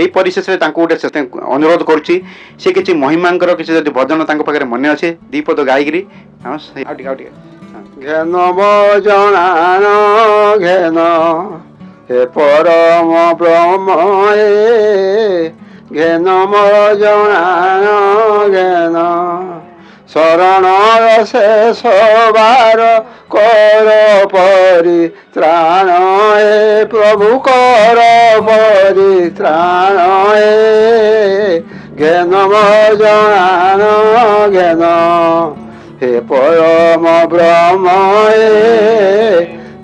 এই পরিশেষে তাঁকু গোটে অনুরোধ করছি সে কিছু মহিমাঙ্কর কিছু যদি ভজন তাঁক পাখে মনে আছে দ্বিপদ গাইকি ঘেন বজনান ঘেন হে পরম ব্রহ্ম ঘেন বজনান ঘেন শরণ শেষ বার কর পরিত্রাণ হে প্রভু কর পরিত্রাণ হে ঘেন বজনান ঘেন হে পরম ব্রহ্ম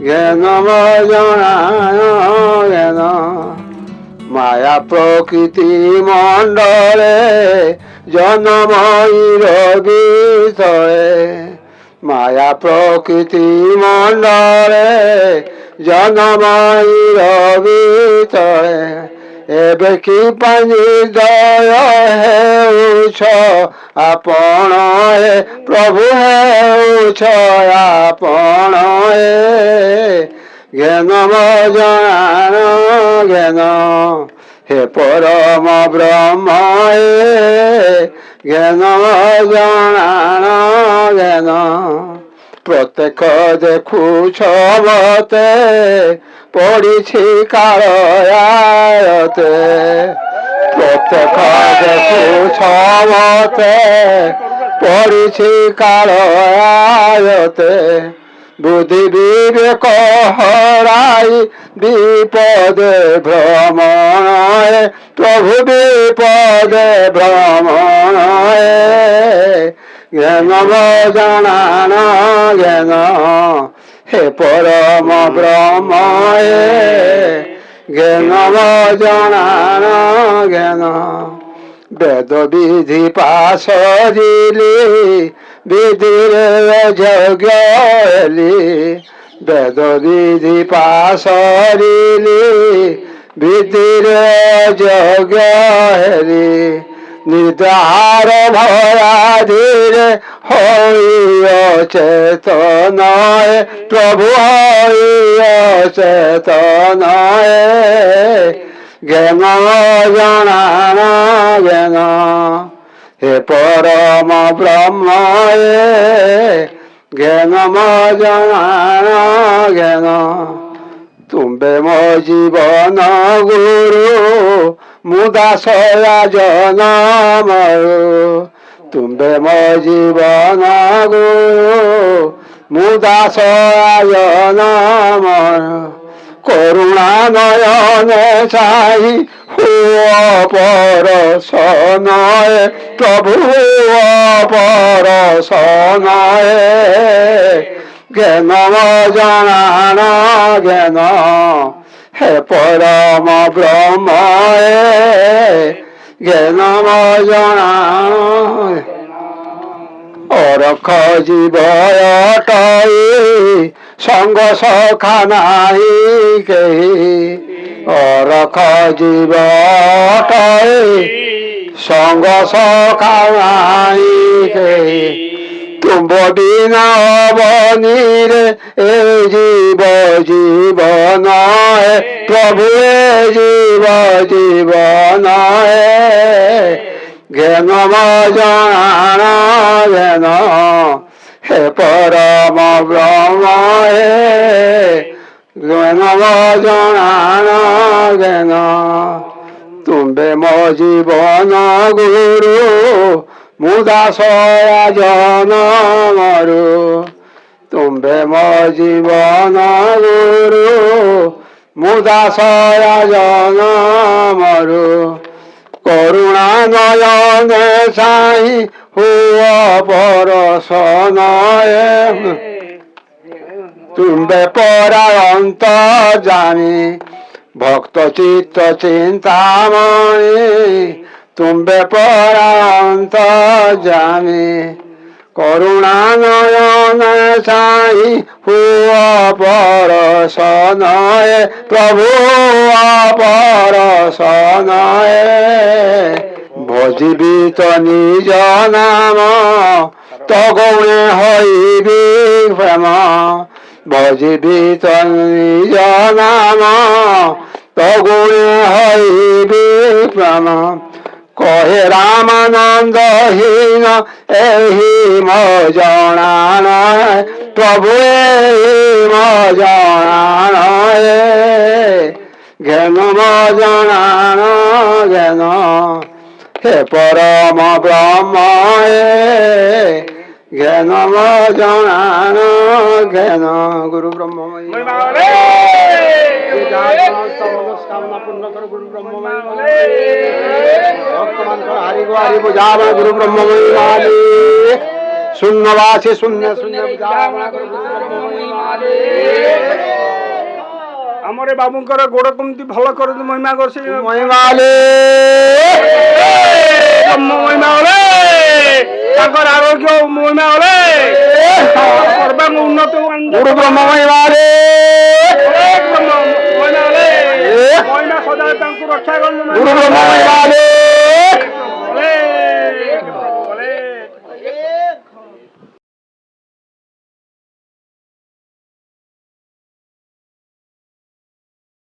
জ্ঞান বজনান জ্ঞান মায়া প্রকৃতি মণ্ডলে জনময়ীর বিষয়ে মায়া প্রকৃতি মণ্ডলে জনময়ীর বিষয়ে ଏବେ କି ପାଇଁ ଦୟ ହେଉଛ ଆପଣ ହେ ପ୍ରଭୁ ହେଉଛ ଆପଣ ହେ ଜ୍ଞାନ ବଜନାନ ଜ୍ଞାନ ହେ ପରମ ବ୍ରହ୍ମ ହେ ଜ୍ଞାନ ବଜନାନ ଜ୍ଞାନ ପ୍ରତ୍ୟେକ ଦେଖୁଛ ମତେ পড়িছি কালয়াতে প্রত্যেক দেখুছ মতে পড়িছি কালয়াতে বুদ্ধি বিবেক হরাই বিপদে ভ্রমণ প্রভু বিপদে ভ্রমণ জ্ঞান বজনান জ্ঞান হে পরম ব্রহ্ম জ্ঞান বজনান জ্ঞান বেদ বিধি পাশরিলি বিধিরে যজ্ঞ এলি বেদ বিধি পাশরিলি বিধিরে যজ্ঞ হেলি নিদার ভয়াধীরে হইয় চেতনয় প্রভু হইয় চেতনয় জ্ঞান বজনান জ্ঞান হে পরম ব্রহ্ম জ্ঞান বজনান জ্ঞান তুম্বে মো জীবন গুরু মুদাসয়া জনমরু তুম্বে মো জীবন গুরু মুদাসয়া জনমরু করুণা নয়নে চাই হুয় পরশনয়ে প্রভু পরশনয়ে জ্ঞান বজনান জ্ঞান হে পরম ব্রহ্ম জ্ঞান বজনান অরক্ষ জীব অটই সঙ্গ সখা নাই কেহি অরক্ষ জীব অটই সঙ্গ সখা নাই কেহি তুম্ব বিনা অবনীরে এ জীব জীবন প্রভু জীব জীবন জ্ঞান বজনান জ্ঞান হে পরম ব্রহ্ম জ্ঞান বজনান জ্ঞান তুম্বে মো জীবন গুরু মুদাসয়া জনমরু তুম্বে মো জীবন গুরু মুদাসয়া জনমরু করুণা নয়নে চাই হুয় পরশনয়ে তুম্বে পরায়ন্ত জানি ভক্ত চিত্ত চিন্তামণি তুম্বে পরায়ন্ত জানি করুণা নয়নে চাই হুয় পরশনয়ে প্রভু পরশনয়ে ভজিবি তো নিজ নাম তগুণে হইবি প্রেম ভজিবি তো নিজ নাম তগুণে হইবে প্রাণ কহে রামানন্দ হীন এহি মো জনান প্রভু এহি মো জনান জ্ঞান মো জনান জ্ঞান হে পরম ব্রহ্ম জ্ঞান মো জনান জ্ঞান গুরু ব্রহ্ম গুরু ব্রহ্ম শূন্যবাসী শূন্য শূন্য ଆମର ବାବୁଙ୍କର ଗୋଡ କେମିତି ଭଲ କରନ୍ତୁ ମହିମା କରୁଛି ମହିମାଲେ ମହିମା ହଲେ ତାଙ୍କର ଆରୋଗ୍ୟ ମହିମା ହଲେ ସର୍ବାଙ୍ଗ ଉନ୍ନତ ଗୁରୁ ବ୍ରହ୍ମ ମହିମାଲେ ମହିମା ହଲେ ମହିମା ସଦା ତାଙ୍କୁ ରକ୍ଷା କରନ୍ତୁ ଗୁରୁ ବ୍ରହ୍ମ ମହିମାଲେ